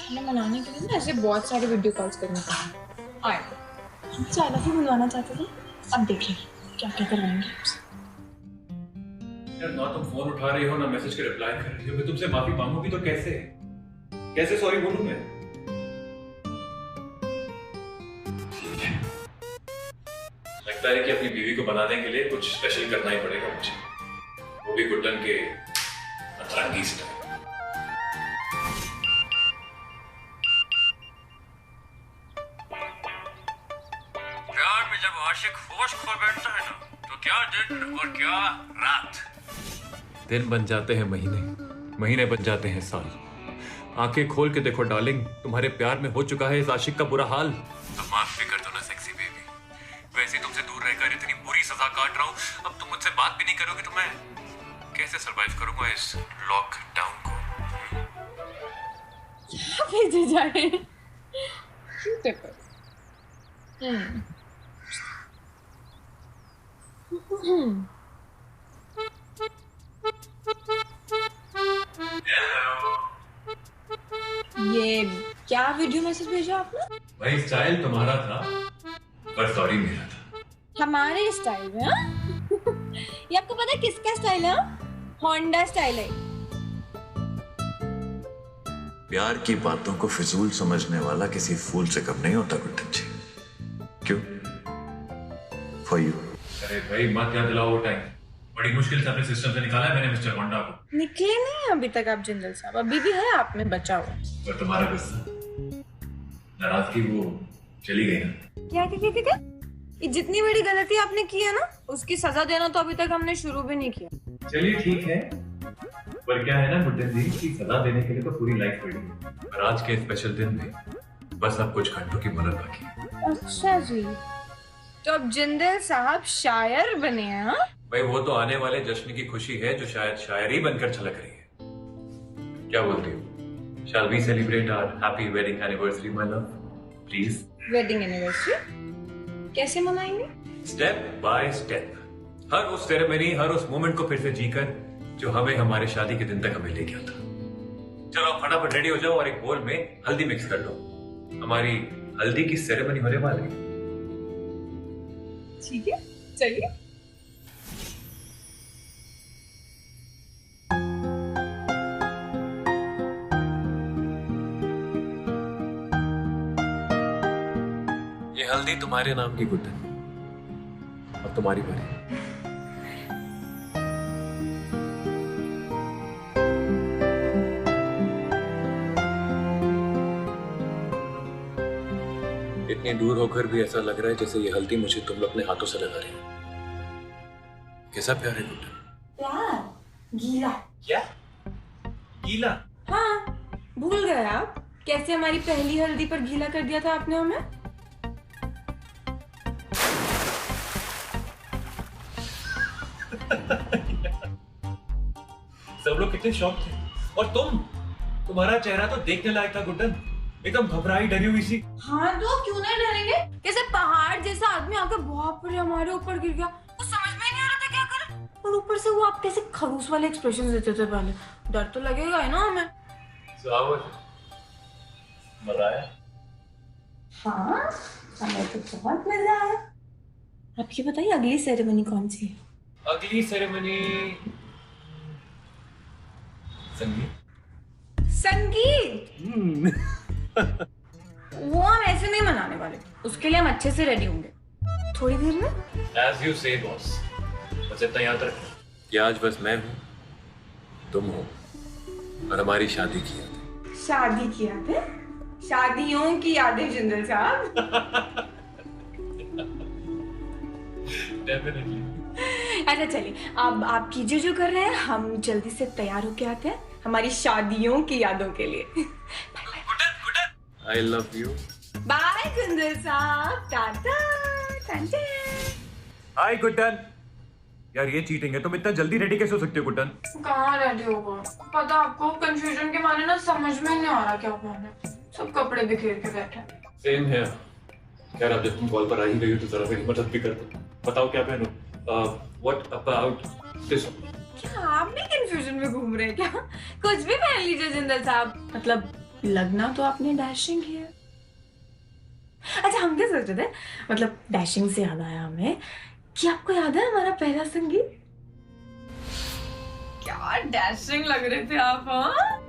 मैंने मनाने के लिए ना ऐसे बहुत सारे वीडियो कॉल्स करने पड़े। आए हमसे आई लव यू बुलवाना चाहते थे, अब देखिए क्या क्या करवाएंगे आपसे। यार ना तुम फोन उठा रही हो ना मैसेज के रिप्लाई कर रही हो। मैं तुमसे माफी मांगूंगी तो कैसे कैसे सॉरी बोलूं मैं? लगता है कि अपनी बीवी को बनाने के लिए कुछ स्पेशल करना ही पड़ेगा मुझे, वो भी गुड्डन के अतरंगी स्टाइल। प्यार में जब आशिक होश खो बैठता है ना, तो क्या दिन और क्या रात। दिन बन जाते हैं महीने, महीने बन जाते हैं साल। आंखें खोल के देखो डार्लिंग, तुम्हारे प्यार में हो चुका है इस आशिक का बुरा हाल। अब माफ भी कर दो ना सेक्सी बेबी। वैसे तुमसे दूर रहकर इतनी बुरी सजा काट रहा हूँ, अब तुम मुझसे बात भी नहीं करोगे तो मैं कैसे सरवाइव करूंगा इस लॉकडाउन को? क्या भेजे जा रहे हैं? ये क्या वीडियो मैसेज भेजा आपने? भाई स्टाइल तुम्हारा था पर सॉरी मेरा था। हमारे स्टाइल में? हाँ? ये आपको पता है किसका स्टाइल है? होंडा स्टाइल है। प्यार की बातों को फिजूल समझने वाला किसी फूल से कम नहीं होता गुड्डन जी। क्यों? For you. अरे भाई मत याद दिलाओ वो टाइम, बड़ी मुश्किल से अपने सिस्टम से निकाला है मैंने मिस्टर होंडा को। निकले नहीं अभी तक आप जिंदल साहब, अभी भी है आप में बचा हुआ। पर तुम्हारा गुस्सा, नाराजगी वो चली गई ना। क्या? ये जितनी बड़ी गलती आपने की है ना, उसकी सजा देना तो अभी तक हमने शुरू भी नहीं किया। चलिए ठीक है, पर क्या है ना गुड्डन जी की सजा देने के लिए तो पूरी लाइफ पड़ी है, पर आज के स्पेशल दिन में बस अब कुछ घंटों की मोहलत बाकी है। अच्छा जी, तो अब जिंदल साहब शायर बने हैं? हाँ भाई वो तो आने वाले जश्न की खुशी है जो शायद शायरी बनकर छलक रही है। क्या बोलती हो? Shall we celebrate our happy wedding anniversary, my love? Please. Wedding anniversary कैसे मनाएंगे? स्टेप बाय स्टेप, हर उस सेरेमनी, हर उस मोमेंट को फिर से जीकर जो हमें हमारे शादी के दिन तक हमें ले गया था। चलो आप फटाफट रेडी हो जाओ और एक बोल में हल्दी मिक्स कर लो। हमारी हल्दी की सेरेमनी होने वाली है। ठीक है चलिए। ये हल्दी तुम्हारे नाम की गुड्डन, अब तुम्हारी बारी। इतनी दूर होकर भी ऐसा लग रहा है जैसे ये हल्दी मुझे तुम अपने हाथों से लगा रही हो। कैसा प्यार है गुड्डन? प्यार? गीला? क्या गीला? हाँ, भूल गए आप कैसे हमारी पहली हल्दी पर गीला कर दिया था आपने हमें? सब लोग कितने शौक थे और तुम्हारा चेहरा तो देखने लायक था गुड्डन, एकदम घबराई डरी हुई सी। हाँ तो क्यों नहीं डरेंगे? कैसे पहाड़ जैसा आदमी आकर बाप रे हमारे ऊपर गिर गया, तो समझ में नहीं आ रहा था क्या करें। और ऊपर से वो आप कैसे खरूस वाले एक्सप्रेशन देते थे पहले, डर तो लगेगा है ना हमें। मजा आया? हाँ हमें तो बहुत मजा आया। आप ये बताइए अगली सेरेमनी कौन सी है? अगली सेरेमनी संगीत। संगीत? वो हम ऐसे नहीं मनाने वाले, उसके लिए हम अच्छे से रेडी होंगे थोड़ी देर में। As you say boss, बस इतना याद रखना कि आज बस मैं हूँ, तुम हो और हमारी शादी की यादें। शादी की यादें? शादियों की यादें जिंदल साहब। Definitely. अच्छा चलिए अब आप कीजिए जो कर रहे हैं, हम जल्दी से तैयार होके आते हैं हमारी शादियों की यादों के लिए। I love you. Bye Jindal साहब, टाटा टाटा। हाय गुड्डन। यार ये चीटिंग है, तुम इतना जल्दी रेडी कैसे हो सकते हो गुड्डन? कहाँ रेडी होगा? पता आपको कंफ्यूजन के माने ना समझ में नहीं आ रहा क्या पहने, सब कपड़े बिखेर के बैठे। सेम है यार, अब जब तुम कॉल पर आ ही गई हो तो जरा मेरी मदद भी कर दो। बताओ क्या पहनूं? What about this? क्या आप भी कंफ्यूजन में घूम रहे हैं क्या? कुछ भी पहन लीजिए जिंदल साहब, मतलब लगना तो आपने डैशिंग है। अच्छा, हम क्या सोच रहे थे, मतलब डैशिंग से याद आया हमें कि आपको याद है हमारा पहला संगीत? क्या डैशिंग लग रहे थे आप, हाँ?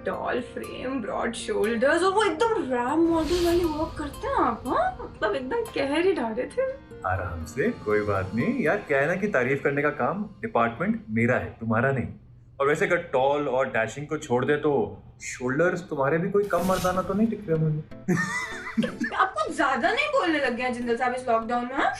टॉल फ्रेम, ब्रॉड शोल्डर्स, और वो एकदम रैम मॉडल वाली वॉक करते हैं आप, हाँ? मतलब एकदम कहर ही डाले थे। आराम से, कोई बात नहीं यार। क्या है ना कि तारीफ करने का काम डिपार्टमेंट मेरा है, तुम्हारा नहीं। और वैसे अगर टॉल और डैशिंग को छोड़ दे तो शोल्डर्स तुम्हारे भी कोई कम मर्दाना तो नहीं दिख रहे मुझे। आप कुछ ज्यादा नहीं बोलने लग गए हैं जिंदल साहब इस लॉकडाउन में, हाँ?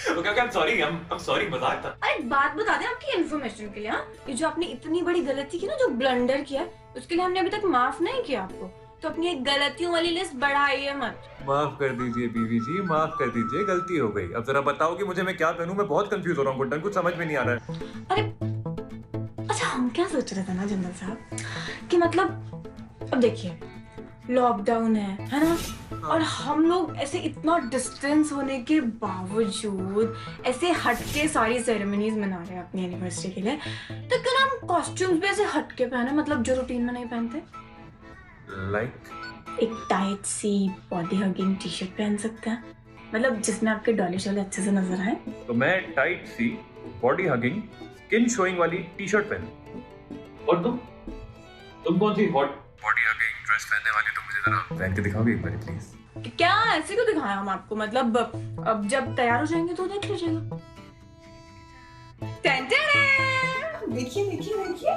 सॉरी मजाक था। अरे बात बता दें आपकी इन्फॉर्मेशन के लिए, हाँ? ये जो आपने इतनी बड़ी गलती की ना, जो ब्लंडर किया, उसके लिए हमने अभी तक माफ नहीं किया आपको। तो अपनी एक गलतियों वाली लिस्ट बढ़ाइए मत। माफ कर दीजिए बीवी जी, माफ कर दीजिए, गलती हो गई। अब जरा बताओ कि मुझे मैं क्या पहनूं, मैं बहुत कंफ्यूज हो रहा हूँ गुड्डन, कुछ समझ में नहीं आ रहा है। अरे अच्छा, हम क्या सोच रहे थे ना जिंदल साहब, कि मतलब अब देखिए लॉकडाउन है ना, और हम लोग ऐसे इतना डिस्टेंस होने के बावजूद ऐसे हटके सारी सेरेमनीज मना रहे हैं अपनी एनिवर्सरी के लिए, तो क्यों ना हम कॉस्ट्यूम्स भी ऐसे हटके पहने, मतलब जो रूटीन में नहीं पहनते। लाइक एक टाइट सी बॉडी हगिंग टी शर्ट पहन सकते हैं, मतलब जिसमें आपके डॉली शॉली अच्छे से नजर आए। तो मैं टाइट सी बॉडी हगिंग स्किन शोइंग वाली टी शर्ट पहनूं, और तुम कौन सी हॉट बॉडी हगिंग ड्रेस पहनने वाली? तो मुझे जरा पहन के दिखाओगे एक बार प्लीज। क्या ऐसे क्यों दिखाया हम आपको, मतलब अब जब तैयार हो जाएंगे तो देख लीजिएगा। देखिए देखिए देखिए,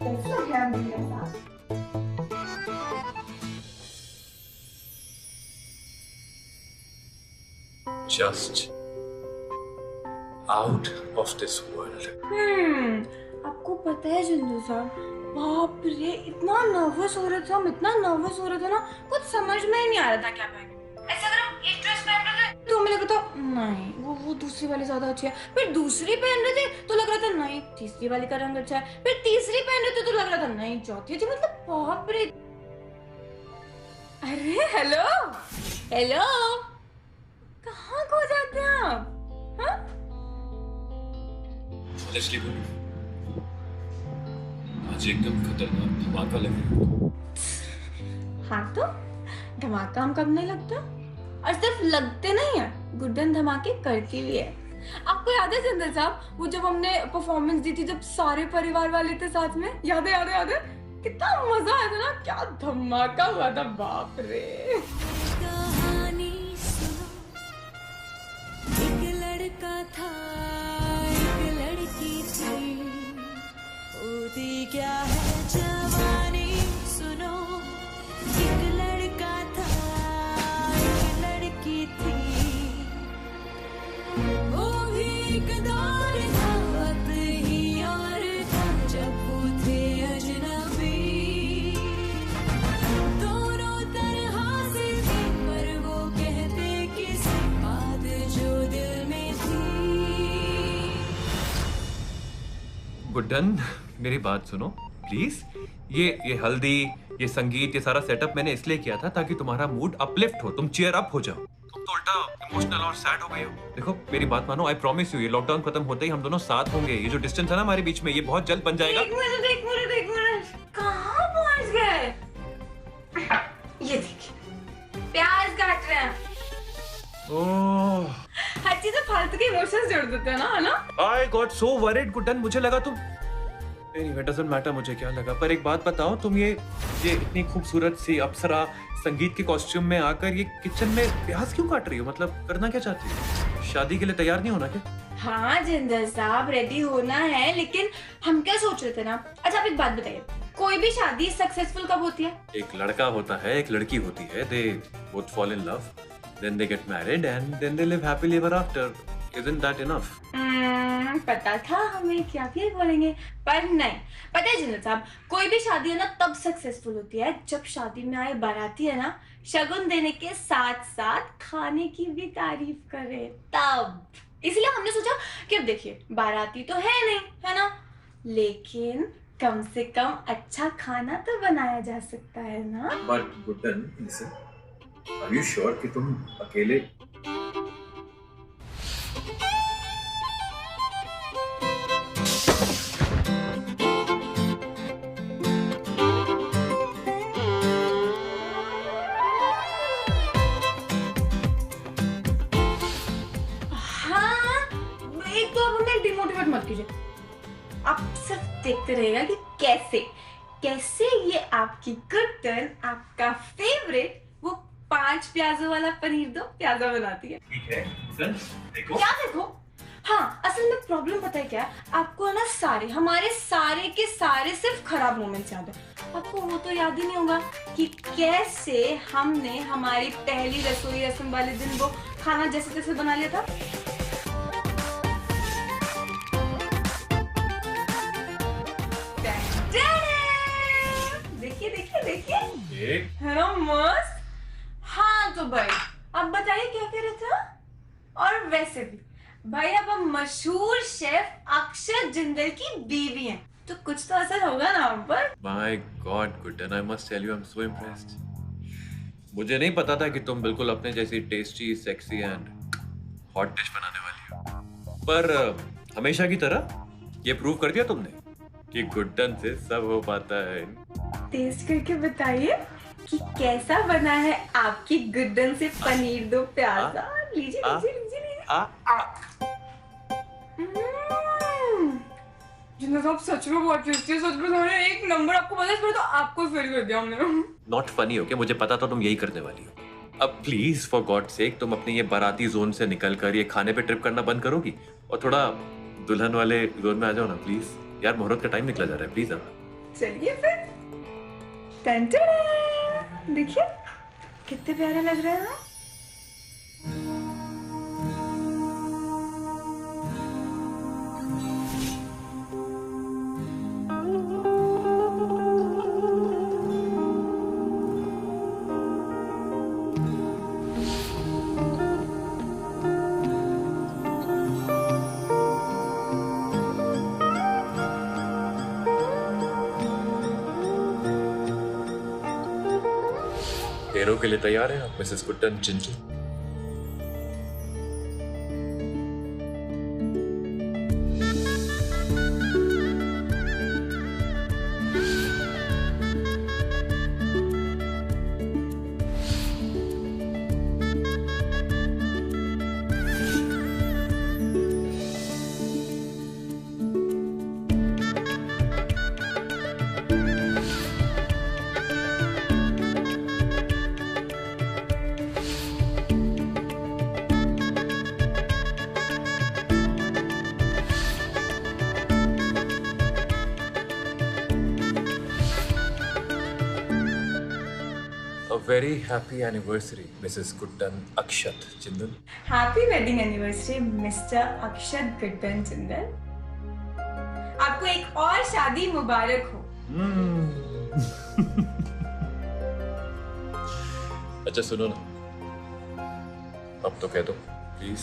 कैसा लग रहा है मेरे साथ? Just out of this world. आपको पता है जिंदू साहब, बाप रे इतना नर्वस हो रहे थे हम, इतना नर्वस हो रहे थे ना, कुछ समझ में ही नहीं आ रहा था क्या पहने। ऐसे अगर हम एक ड्रेस पहन रहे थे तो हमें लगा था नहीं वो दूसरी वाली ज्यादा अच्छी है, फिर दूसरी पहन रहे थे तो लग रहा था नहीं तीसरी वाली का रंग अच्छा है, फिर तीसरी पहन रहे थे तो लग रहा था नहीं चौथी अच्छी, मतलब बाप रे। अरे हेलो हेलो, कहाँ खो जाते हैं आप, हाँ? Honestly बोलूं, आज एकदम खतरनाक धमाका लग रहा है। हाँ तो धमाका हम कब नहीं लगता, और सिर्फ लगते नहीं है, गुड्डन धमाके करती भी है। आपको याद है जिंदल साहब, वो जब हमने परफॉर्मेंस दी थी, जब सारे परिवार वाले थे साथ में, याद है कितना मजा आया था ना, क्या धमाका हुआ था, बाप रे। एक लड़का था एक लड़की थी, होती क्या है जवानी सुनो। एक लड़का था एक लड़की थी, वो भी एक दौर था, वक्त ही और था, जब वो थे अजनबी। दोनों तरह से थे पर वो कहते किसी बात जो दिल में थी। गुड्डन, मेरी बात सुनो प्लीज। ये हल्दी, ये संगीत, ये सारा सेटअप मैंने इसलिए किया था ताकि तुम्हारा मूड अपलिफ्ट हो, तुम चीयर अप हो जाओ। तुम तो उल्टा इमोशनल और सैड हो गए हो। देखो मेरी बात मानो, आई प्रॉमिस यू, ये लॉकडाउन खत्म होते ही हम दोनों साथ होंगे। ये जो डिस्टेंस है ना हमारे बीच में, ये बहुत जल्द बन जाएगा। एक मिनट, कहाँ पहुंच गए? ये देखिए प्याज काट रहे हैं। ओह, हर चीज में फालतू के इमोशंस जोड़ देते हैं ना, है ना? I got so worried Guddan, मुझे लगा तुम anyway, doesn't matter मुझे क्या लगा। पर एक बात बताओ, तुम ये इतनी खूबसूरत सी अप्सरा संगीत के कॉस्ट्यूम में आकर ये किचन में प्याज क्यों काट रही हो? मतलब करना क्या चाहती हो? शादी के लिए तैयार नहीं होना क्या? हाँ जिंदल साहब, रेडी होना है, लेकिन हम क्या सोच रहे थे ना। अच्छा आप एक बात बताइए, कोई भी शादी सक्सेसफुल कब होती है? एक लड़का होता है, एक लड़की होती है, they both fall in love, then they get married and then they live happily ever after. Isn't that enough? पता था हमें क्या भी बोलेंगे, पर नहीं। पता है जिंदल साहब, कोई भी शादी है ना तब सक्सेसफुल होती है जब शादी में आए बाराती है ना, शगुन देने के साथ साथ खाने की भी तारीफ करे, तब। इसलिए हमने सोचा कि अब देखिए बाराती तो है नहीं, है ना, लेकिन कम से कम अच्छा खाना तो बनाया जा सकता है ना। But Guddan, listen, are you sure कि तुम अकेले? देखते रहेगा कि कैसे कैसे ये आपकी गुड टर्न, आपका फेवरेट वो 5 प्याजों वाला पनीर दो प्याजा बनाती है। ठीक है चल देखो। क्या देखो? हाँ, असल में प्रॉब्लम पता है क्या है? आपको है ना हमारे सारे के सारे सिर्फ खराब मोमेंट्स याद है। आपको वो तो याद ही नहीं होगा कि कैसे हमने हमारी पहली रसोई रस्म वाले दिन वो खाना जैसे तैसे बना लिया था। देखिए देखिए देखिए, एक है ना मस्त? हाँ तो भाई अब बताइए क्या कह रहे थे? और वैसे भी भाई अब हम मशहूर शेफ अक्षत जिंदल की बीवी हैं, तो कुछ तो असर होगा ना हम पर। My God, Guddan, I must tell you, I'm so impressed. मुझे नहीं पता था कि तुम बिल्कुल अपने जैसी tasty, sexy and hot dish बनाने वाली हो। पर हमेशा की तरह ये प्रूव कर दिया तुमने कि गुड्डन से सब हो पाता है। टेस्ट करके बताइए कि कैसा बना है आपकी गुड्डन से पनीर दो प्याजा। लीजिए लीजिए लीजिए लीजिए। जिंदा साहब सच में बहुत टेस्टी है, सच में उन्होंने एक नंबर। आपको पता है इसमें तो आपको फेल कर दिया हमने। नॉट फनी हो क्या? मुझे पता था तुम यही करने वाली हो। अब प्लीज फॉर गॉड सेक तुम अपनी ये बाराती जोन से निकलकर ये खाने पे ट्रिप करना बंद करोगी और थोड़ा दुल्हन वाले जोन में आ जाओ ना प्लीज। यार मुहूर्त का टाइम निकला जा रहा है, प्लीज आना। चलिए फिर। देखिए कितने प्यारे लग रहे हैं। फेरों के लिए तैयार हैं आप Mrs Guddan Jindal? Very happy anniversary Mrs Guddan Akshat Jindal. Happy wedding anniversary Mr Akshat Guddan Jindal. आपको एक और शादी मुबारक हो। अच्छा सुनो ना, अब तो कह दो प्लीज।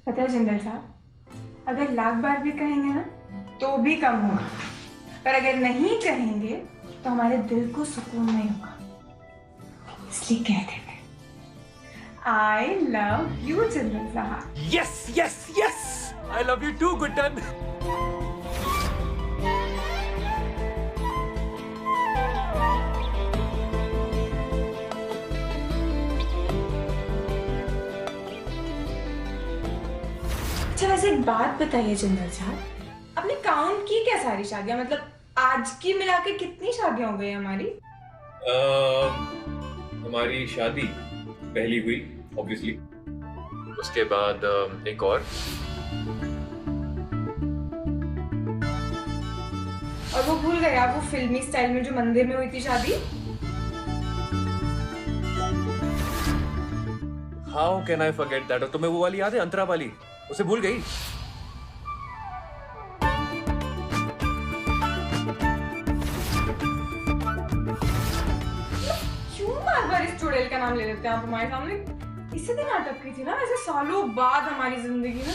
पता है जिंदल साहब, अगर लाख बार भी कहेंगे ना तो भी कम होगा, पर अगर नहीं कहेंगे तो हमारे दिल को सुकून नहीं होगा। इसलिए कह देते आई लव यू जिंदल साहब। Yes yes yes, I love you too Guddan. अच्छा वैसे एक बात बताइए जिंदल साहब, आपने काउंट की क्या सारी शादियां? मतलब आज की मिला के कितनी शादियां हो गई हमारी? हमारी शादी पहली हुई ऑब्वियसली, उसके बाद एक और वो भूल गए आप वो फिल्मी स्टाइल में जो मंदिर में हुई थी शादी? How can I forget that? और तुम्हें वो वाली याद है, अंतरा वाली? उसे भूल गई? इस चुड़ैल का नाम ले लेते हैं आप हमारे सामने। इसी दिन अटक थी ना वैसे सालों बाद हमारी जिंदगी में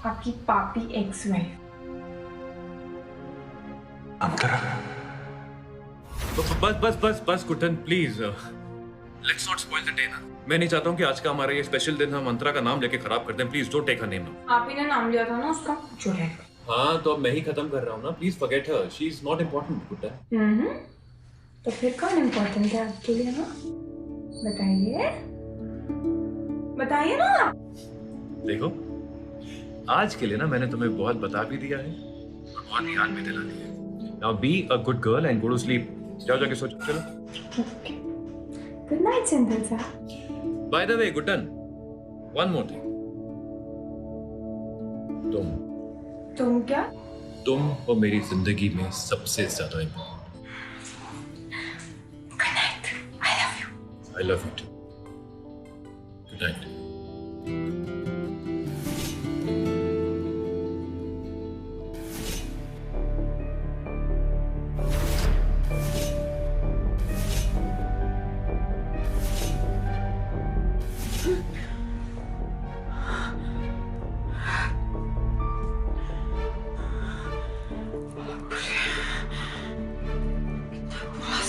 आपकी पापी एक्स वाइफ। बस बस बस बस Guddan please, let's not spoil the day ना। मैं नहीं चाहता हूँ कि आज का हमारा ये स्पेशल दिन हम अंतरा का नाम लेके खराब कर दें। Please don't take her name now. आप ही ने नाम लिया था ना उसका, चुड़ैल। हाँ तो अब मैं ही खत्म कर रहा हूँ ना, please forget her, she is not important Guddan. तो फिर कौन इम्पोर्टेंट है आपके लिए ना? बताइए बताइए ना। देखो आज के लिए ना मैंने तुम्हें बहुत बता भी दिया है और बहुत याद भी दिला दिया है। Now be a good girl and go to sleep. जाओ जाके सोचो। चलो। गुड नाइट चंदन सा। By the way Guddan, one more thing. तुम क्या? तुम हो मेरी जिंदगी में सबसे ज्यादा important. Good night. I love you. I love you too. Good night.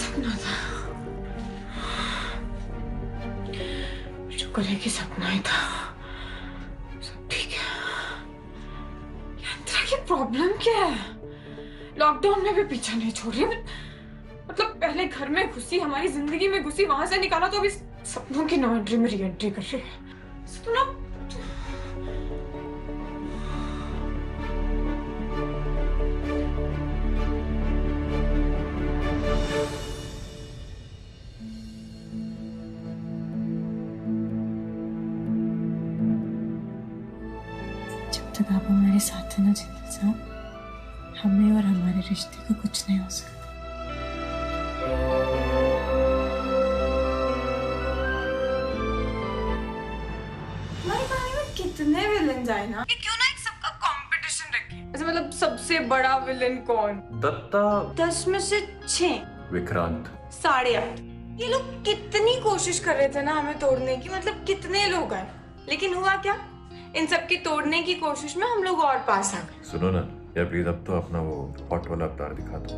सपना था। शुक्र है कि सपना ही था। सब ठीक है। यंत्रा की प्रॉब्लम क्या है? लॉकडाउन में भी पीछा नहीं छोड़ रही। मतलब पहले घर में घुसी, हमारी जिंदगी में घुसी, वहां से निकाला तो अभी सपनों की नो एंट्री में री एंट्री कर रही है। सपना जब तक आप हमारे साथ हैं ना जिंदल साहब, हमें और हमारे रिश्ते को कुछ नहीं हो सकता। हमारी कहानी में कितने विलन आए ना, कि क्यों ना एक सबका कंपटीशन रखें। ऐसे मतलब सबसे बड़ा विलन कौन? दत्ता। 10 में से 6, विक्रांत। 8.5। ये लोग कितनी कोशिश कर रहे थे ना हमें तोड़ने की, मतलब कितने लोग आए, लेकिन हुआ क्या? इन सब की तोड़ने की कोशिश में हम लोग और पास आ गए। सुनो ना यार, प्लीज अब तो अपना वो हॉट वाला अवतार दिखा दो।